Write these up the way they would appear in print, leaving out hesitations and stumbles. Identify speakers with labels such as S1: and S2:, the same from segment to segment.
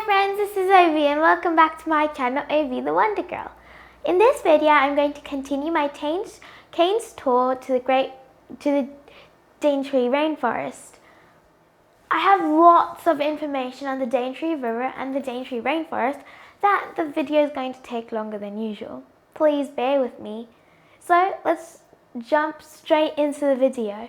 S1: Hi friends, this is Ovi and welcome back to my channel, Ovi the Wonder Girl. In this video, I'm going to continue my Cairns tour to the Daintree rainforest. I have lots of information on the Daintree River and the Daintree rainforest that the video is going to take longer than usual. Please bear with me. So let's jump straight into the video.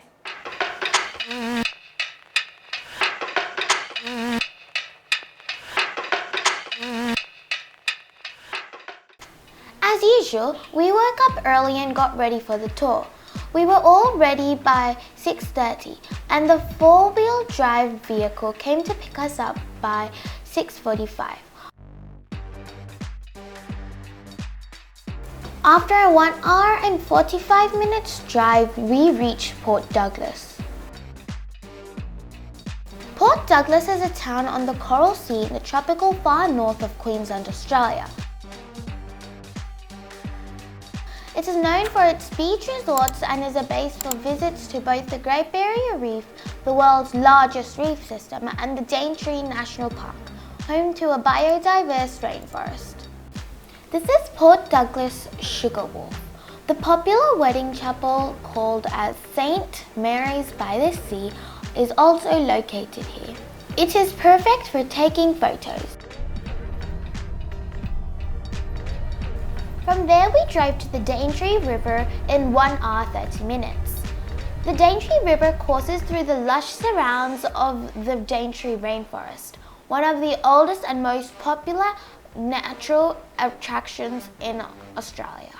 S1: As usual, we woke up early and got ready for the tour. We were all ready by 6:30 and the four-wheel drive vehicle came to pick us up by 6:45. After a 1 hour and 45 minutes drive, we reached Port Douglas. Port Douglas is a town on the Coral Sea in the tropical far north of Queensland, Australia. It is known for its beach resorts and is a base for visits to both the Great Barrier Reef, the world's largest reef system, and the Daintree National Park, home to a biodiverse rainforest. This is Port Douglas Sugar Wharf. The popular wedding chapel called as St. Mary's by the Sea is also located here. It is perfect for taking photos. From there we drove to the Daintree River in 1 hour 30 minutes. The Daintree River courses through the lush surrounds of the Daintree rainforest, one of the oldest and most popular natural attractions in Australia.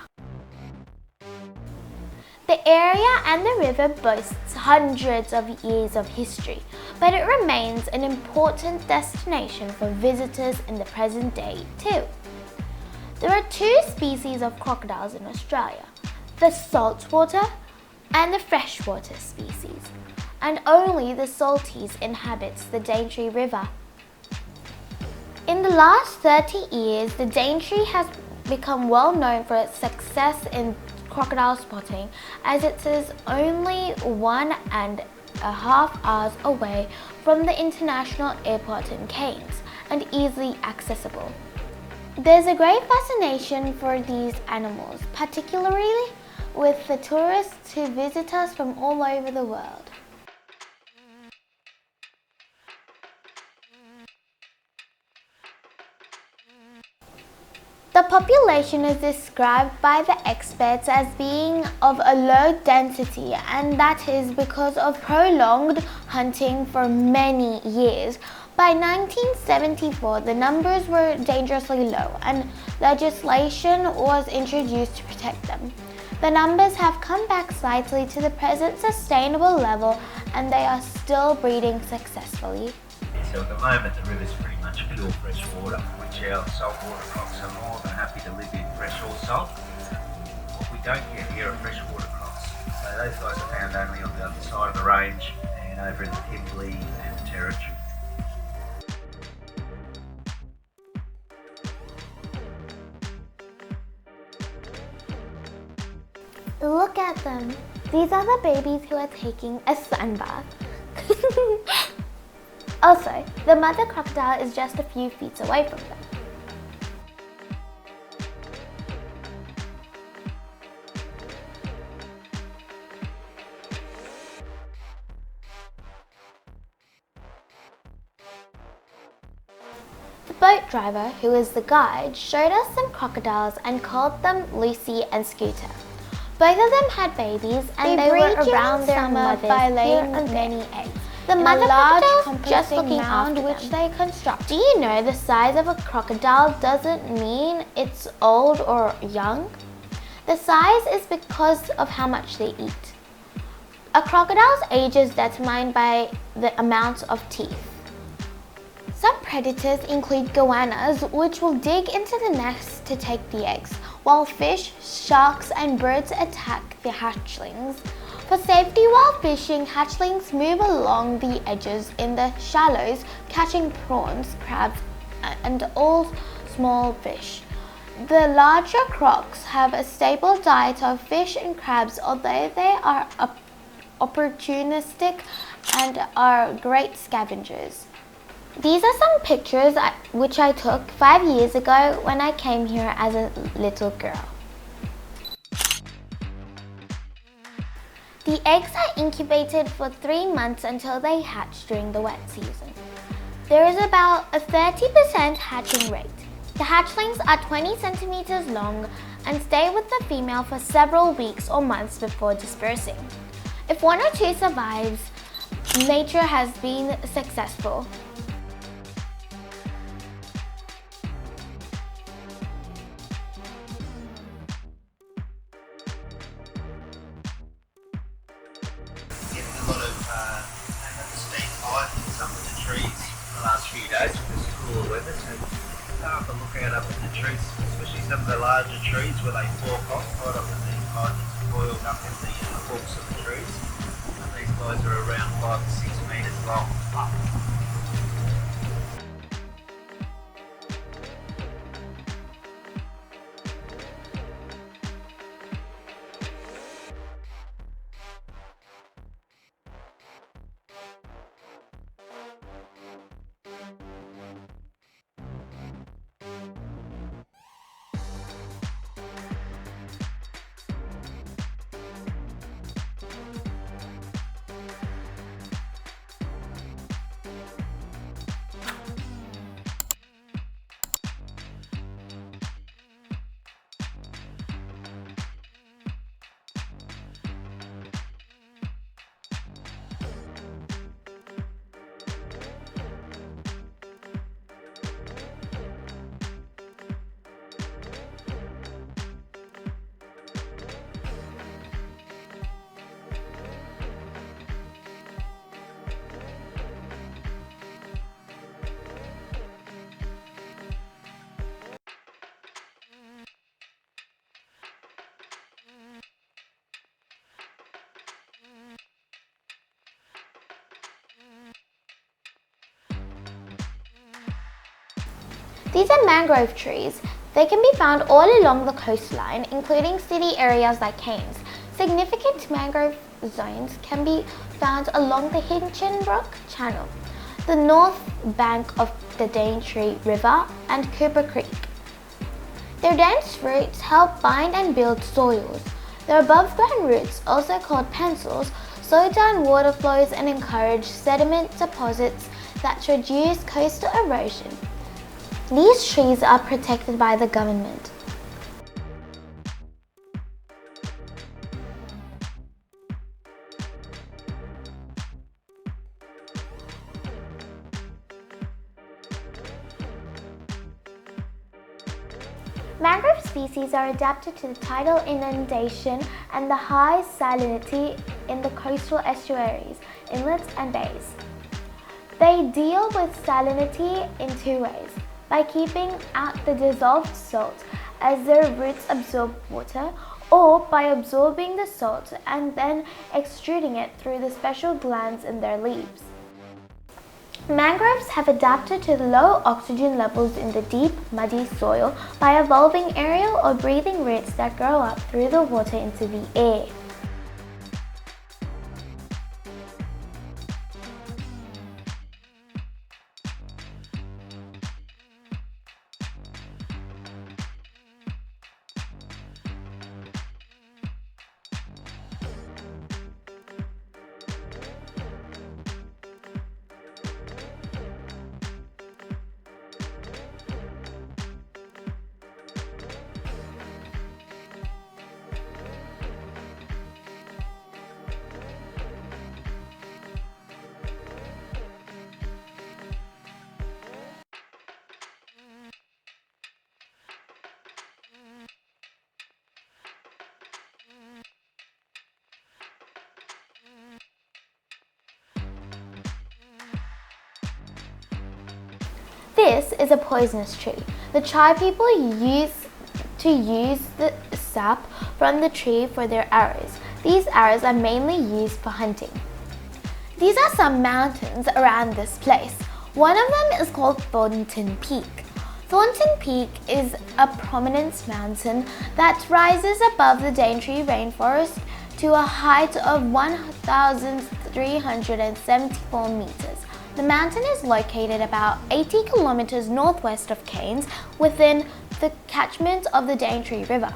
S1: The area and the river boasts hundreds of years of history, but it remains an important destination for visitors in the present day too. There are two species of crocodiles in Australia, the saltwater and the freshwater species, and only the salties inhabits the Daintree River. In the last 30 years, the Daintree has become well known for its success in crocodile spotting, as it is only 1.5 hours away from the international airport in Cairns and easily accessible. There's a great fascination for these animals, particularly with the tourists who visit us from all over the world. The population is described by the experts as being of a low density, and that is because of prolonged hunting for many years. By 1974, the numbers were dangerously low and legislation was introduced to protect them. The numbers have come back slightly to the present sustainable level and they are still breeding successfully.
S2: So at the moment the river's pretty much pure fresh water, which our saltwater crocs are more than happy to live in, fresh or salt. What we don't get here are freshwater crocs. So those guys are found only on the other side of the range and over in the Kimberley and the Territory.
S1: Look at them. These are the babies who are taking a sunbath. Also, the mother crocodile is just a few feet away from them. The boat driver, who is the guide, showed us some crocodiles and called them Lucy and Scooter. Both of them had babies and they were around their mothers by laying many eggs. The mother crocodile just looking after which they construct. Do you know the size of a crocodile doesn't mean it's old or young? The size is because of how much they eat. A crocodile's age is determined by the amount of teeth. Some predators include goannas, which will dig into the nest to take the eggs, while fish, sharks and birds attack the hatchlings. For safety while fishing, hatchlings move along the edges in the shallows, catching prawns, crabs and all small fish. The larger crocs have a staple diet of fish and crabs, although they are opportunistic and are great scavengers. These are some pictures which I took 5 years ago when I came here as a little girl. The eggs are incubated for 3 months until they hatch during the wet season. There is about a 30% hatching rate. The hatchlings are 20 centimeters long and stay with the female for several weeks or months before dispersing. If 1 or 2 survives, nature has been successful.
S2: Last few days with this cooler weather, so have a look out up in the trees, especially some of the larger trees where they fork off right up in the coiled up in the forks of the trees. And these guys are around 5 to 6 metres long.
S1: These are mangrove trees. They can be found all along the coastline, including city areas like Cairns. Significant mangrove zones can be found along the Hinchinbrook Channel, the north bank of the Daintree River, and Cooper Creek. Their dense roots help bind and build soils. Their above-ground roots, also called pencils, slow down water flows and encourage sediment deposits that reduce coastal erosion. These trees are protected by the government. Mangrove species are adapted to the tidal inundation and the high salinity in the coastal estuaries, inlets and bays. They deal with salinity in 2 ways: by keeping out the dissolved salt as their roots absorb water, or by absorbing the salt and then extruding it through the special glands in their leaves. Mangroves have adapted to the low oxygen levels in the deep, muddy soil by evolving aerial or breathing roots that grow up through the water into the air. This is a poisonous tree. The Chai people use the sap from the tree for their arrows. These arrows are mainly used for hunting. These are some mountains around this place. One of them is called Thornton Peak. Thornton Peak is a prominence mountain that rises above the Daintree rainforest to a height of 1,374 meters. The mountain is located about 80 kilometers northwest of Cairns within the catchment of the Daintree River.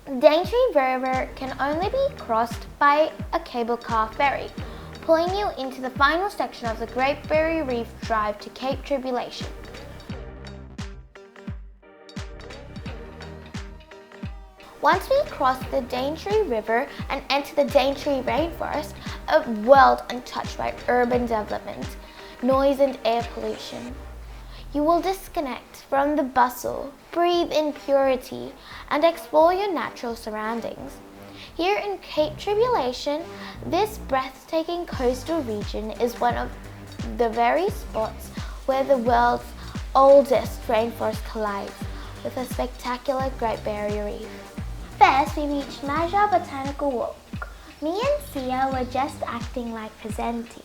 S1: Daintree River can only be crossed by a cable car ferry, pulling you into the final section of the Great Barrier Reef drive to Cape Tribulation. Once we cross the Daintree River and enter the Daintree rainforest, a world untouched by urban development, noise and air pollution, you will disconnect from the bustle, breathe in purity, and explore your natural surroundings. Here in Cape Tribulation, this breathtaking coastal region is one of the very spots where the world's oldest rainforest collides with a spectacular Great Barrier Reef. First, we reached Madja Botanical Walk. Me and Sia were just acting like presenting.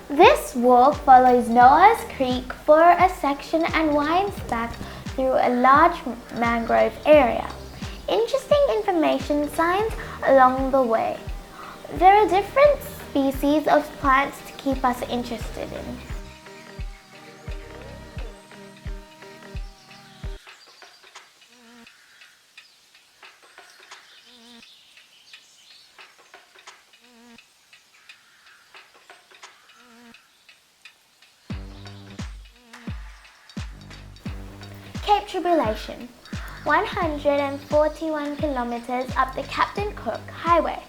S1: This walk follows Noah's Creek for a section and winds back through a large mangrove area. Interesting information signs along the way. There are different species of plants to keep us interested in. Cape Tribulation, 141 kilometers up the Captain Cook Highway,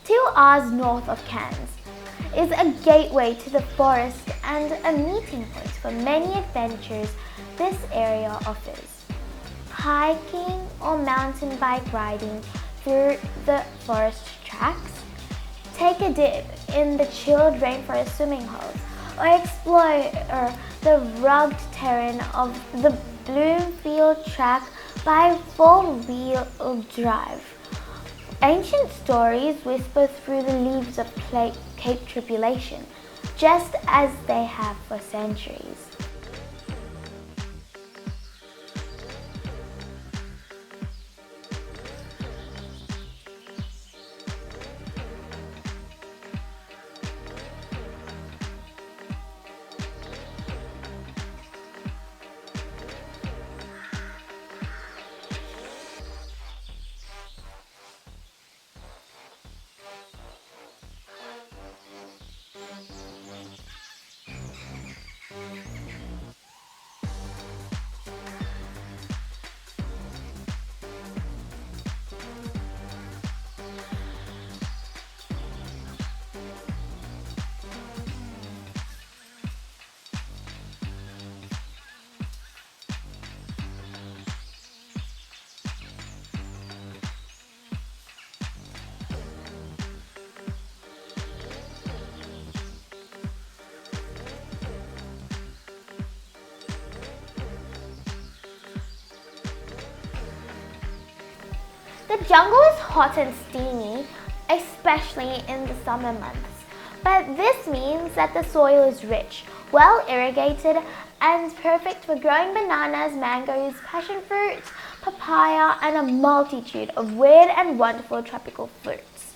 S1: 2 hours north of Cairns, is a gateway to the forest and a meeting point for many adventures this area offers. Hiking or mountain bike riding through the forest tracks, take a dip in the chilled rainforest swimming holes, or explore the rugged terrain of the Bloomfield track by 4-wheel drive. Ancient stories whisper through the leaves of Cape Tribulation, just as they have for centuries. The jungle is hot and steamy, especially in the summer months, but this means that the soil is rich, well irrigated, and perfect for growing bananas, mangoes, passion fruit, papaya, and a multitude of weird and wonderful tropical fruits.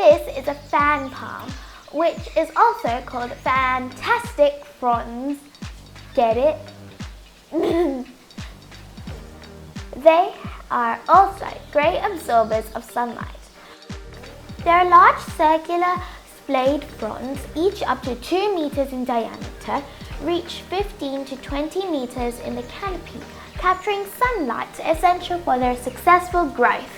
S1: This is a fan palm, which is also called fantastic fronds. Get it? They are also great absorbers of sunlight. They are large circular splayed fronds, each up to 2 meters in diameter, reach 15 to 20 meters in the canopy, capturing sunlight essential for their successful growth.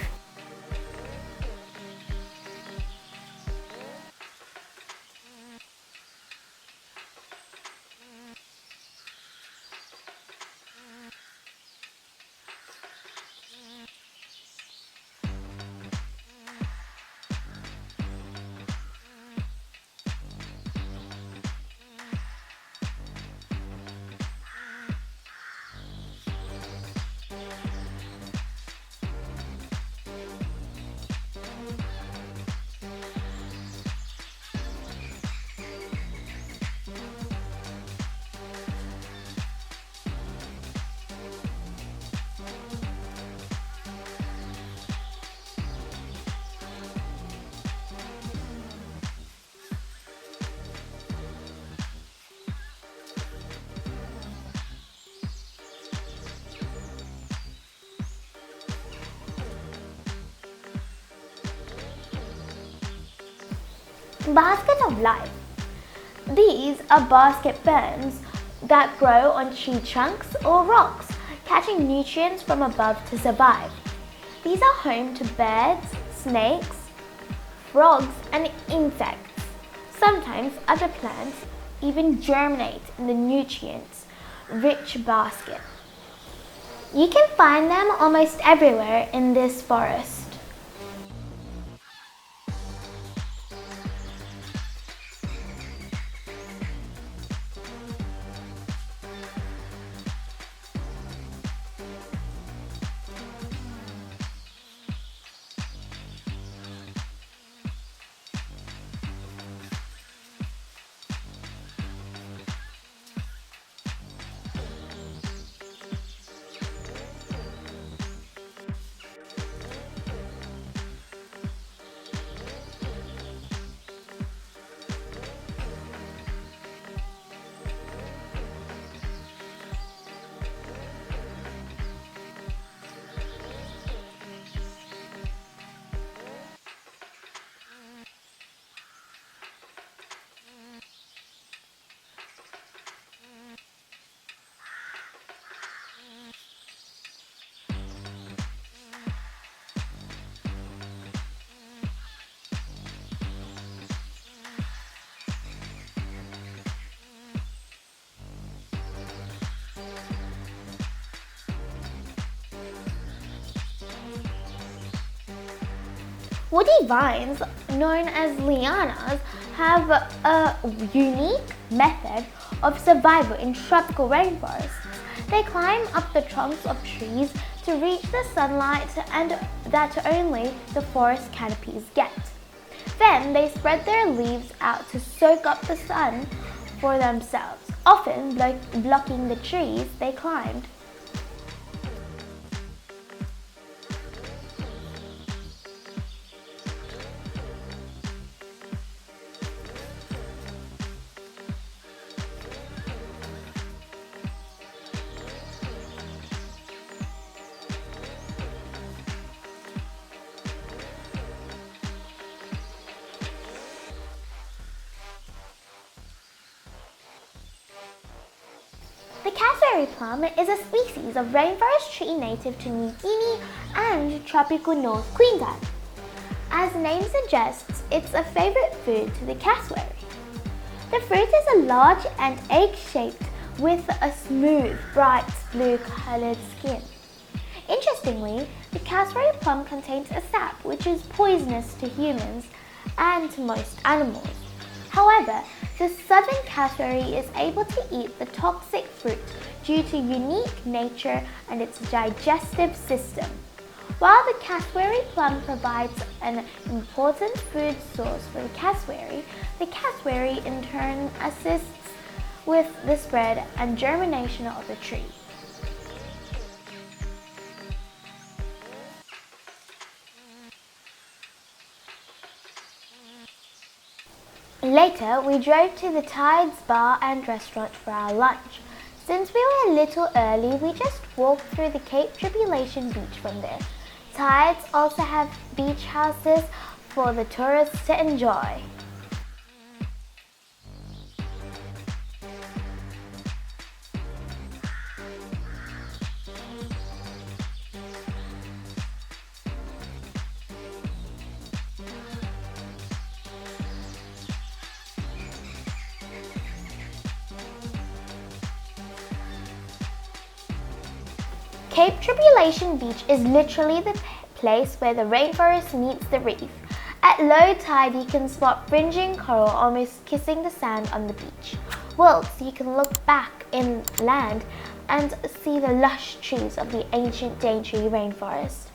S1: Basket of life. These are basket ferns that grow on tree trunks or rocks, catching nutrients from above to survive. These are home to birds, snakes, frogs, and insects. Sometimes other plants even germinate in the nutrient-rich basket. You can find them almost everywhere in this forest. Woody vines, known as lianas, have a unique method of survival in tropical rainforests. They climb up the trunks of trees to reach the sunlight and that only the forest canopies get. Then they spread their leaves out to soak up the sun for themselves, often blocking the trees they climbed. The cassowary plum is a species of rainforest tree native to New Guinea and tropical North Queensland. As the name suggests, it's a favorite food to the cassowary. The fruit is a large and egg-shaped with a smooth, bright blue-colored skin. Interestingly, the cassowary plum contains a sap which is poisonous to humans and to most animals. However, the southern cassowary is able to eat the toxic fruit due to unique nature and its digestive system. While the cassowary plum provides an important food source for the cassowary in turn assists with the spread and germination of the tree. Later, we drove to the Tides bar and restaurant for our lunch. Since we were a little early, we just walked through the Cape Tribulation beach from there. Tides also have beach houses for the tourists to enjoy. Cape Tribulation Beach is literally the place where the rainforest meets the reef. At low tide, you can spot fringing coral almost kissing the sand on the beach. Whilst you can look back inland and see the lush trees of the ancient Daintree rainforest.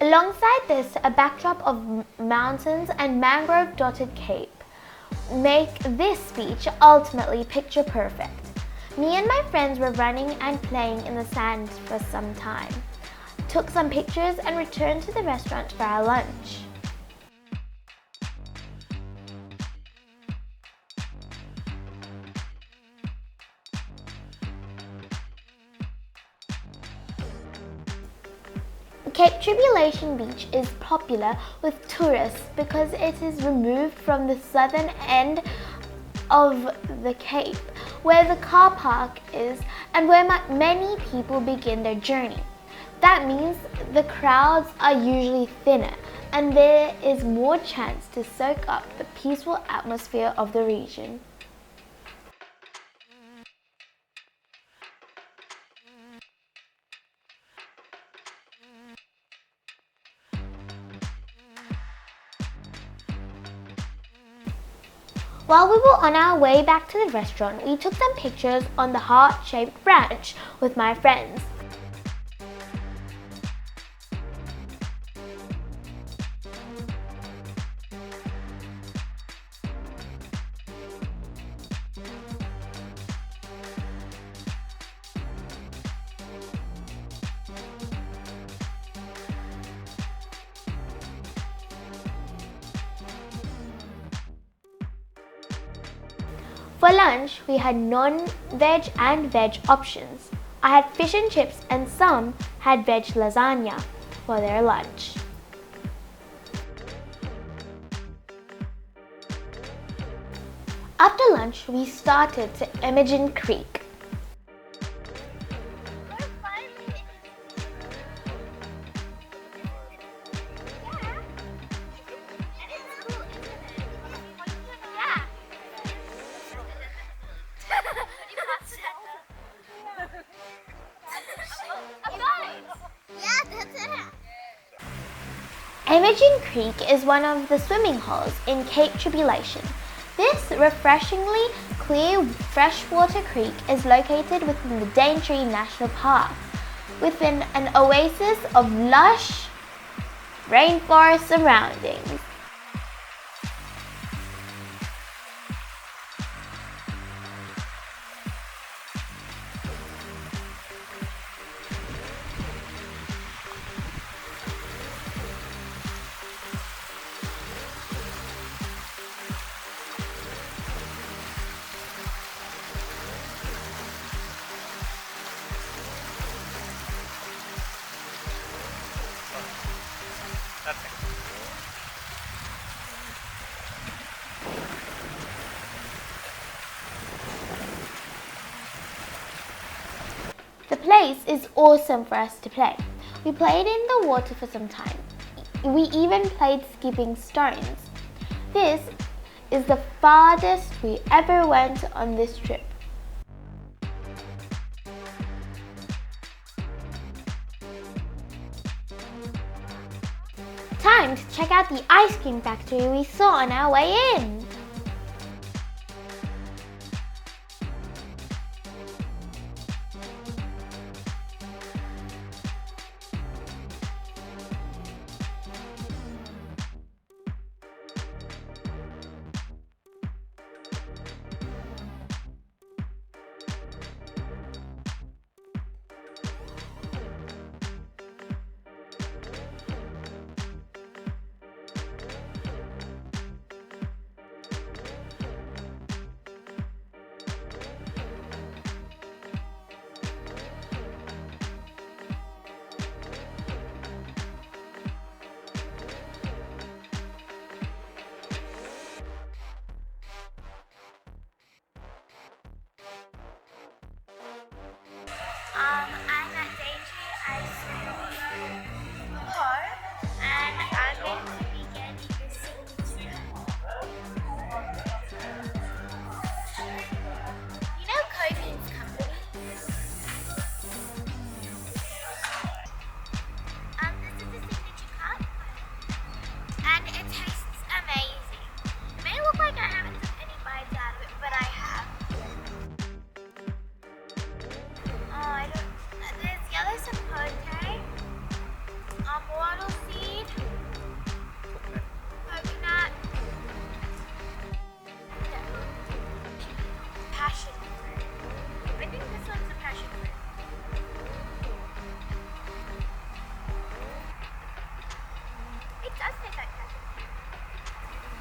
S1: Alongside this, a backdrop of mountains and mangrove-dotted cape make this beach ultimately picture perfect. Me and my friends were running and playing in the sand for some time, took some pictures and returned to the restaurant for our lunch. Cape Tribulation Beach is popular with tourists because it is removed from the southern end of the Cape, where the car park is and where many people begin their journey. That means the crowds are usually thinner and there is more chance to soak up the peaceful atmosphere of the region. While we were on our way back to the restaurant, we took some pictures on the heart-shaped branch with my friends. For lunch, we had non-veg and veg options. I had fish and chips and some had veg lasagna for their lunch. After lunch, we started to Emmagen Creek. Emmagen Creek is one of the swimming holes in Cape Tribulation. This refreshingly clear freshwater creek is located within the Daintree National Park, within an oasis of lush rainforest surroundings. The place is awesome for us to play. We played in the water for some time. We even played skipping stones. This is the farthest we ever went on this trip. Time to check out the ice cream factory we saw on our way in.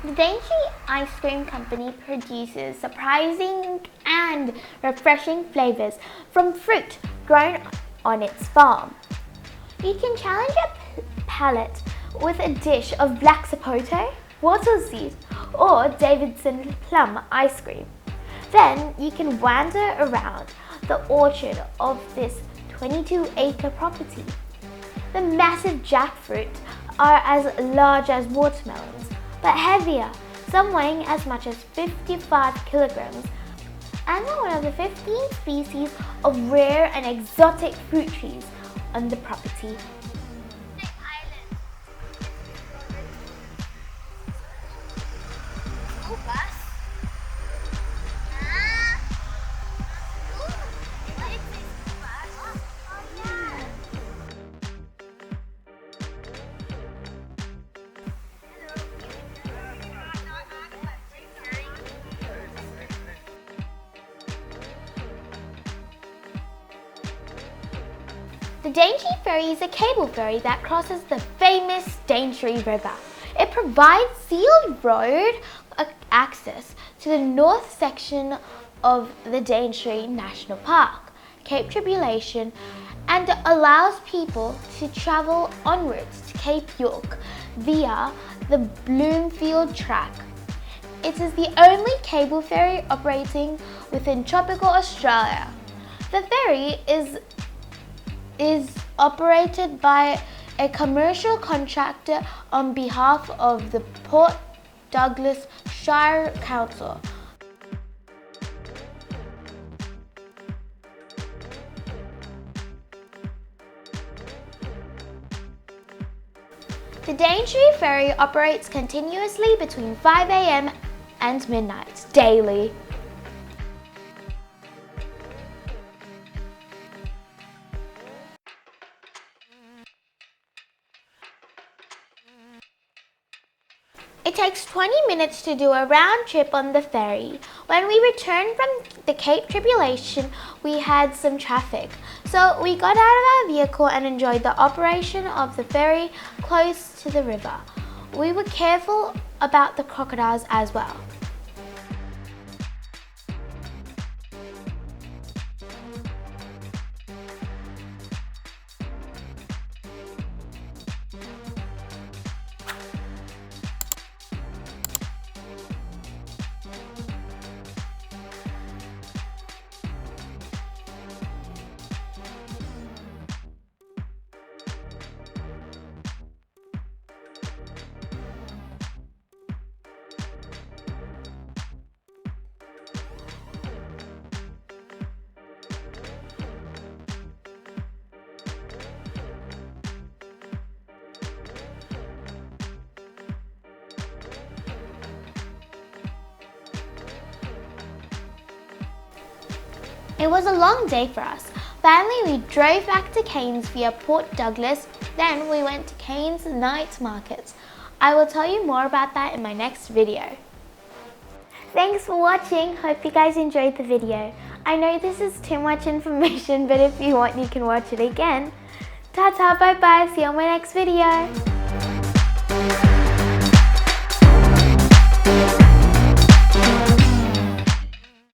S1: The Daintree Ice Cream Company produces surprising and refreshing flavors from fruit grown on its farm. You can challenge your palate with a dish of black sapote, water seed, or Davidson plum ice cream. Then you can wander around the orchard of this 22-acre property. The massive jackfruit are as large as watermelons, but heavier, some weighing as much as 55 kilograms, and are one of the 15 species of rare and exotic fruit trees on the property. The Daintree Ferry is a cable ferry that crosses the famous Daintree River. It provides sealed road access to the north section of the Daintree National Park, Cape Tribulation, and allows people to travel onwards to Cape York via the Bloomfield Track. It is the only cable ferry operating within tropical Australia. The ferry is operated by a commercial contractor on behalf of the Port Douglas Shire Council. The Daintree Ferry operates continuously between 5 a.m. and midnight daily. It takes 20 minutes to do a round trip on the ferry. When we returned from the Cape Tribulation, we had some traffic. So we got out of our vehicle and enjoyed the operation of the ferry close to the river. We were careful about the crocodiles as well. It was a long day for us. Finally, we drove back to Cairns via Port Douglas. Then we went to Cairns night markets. I will tell you more about that in my next video. Thanks for watching. Hope you guys enjoyed the video. I know this is too much information, but if you want, you can watch it again. Ta-ta, bye-bye. See you on my next video.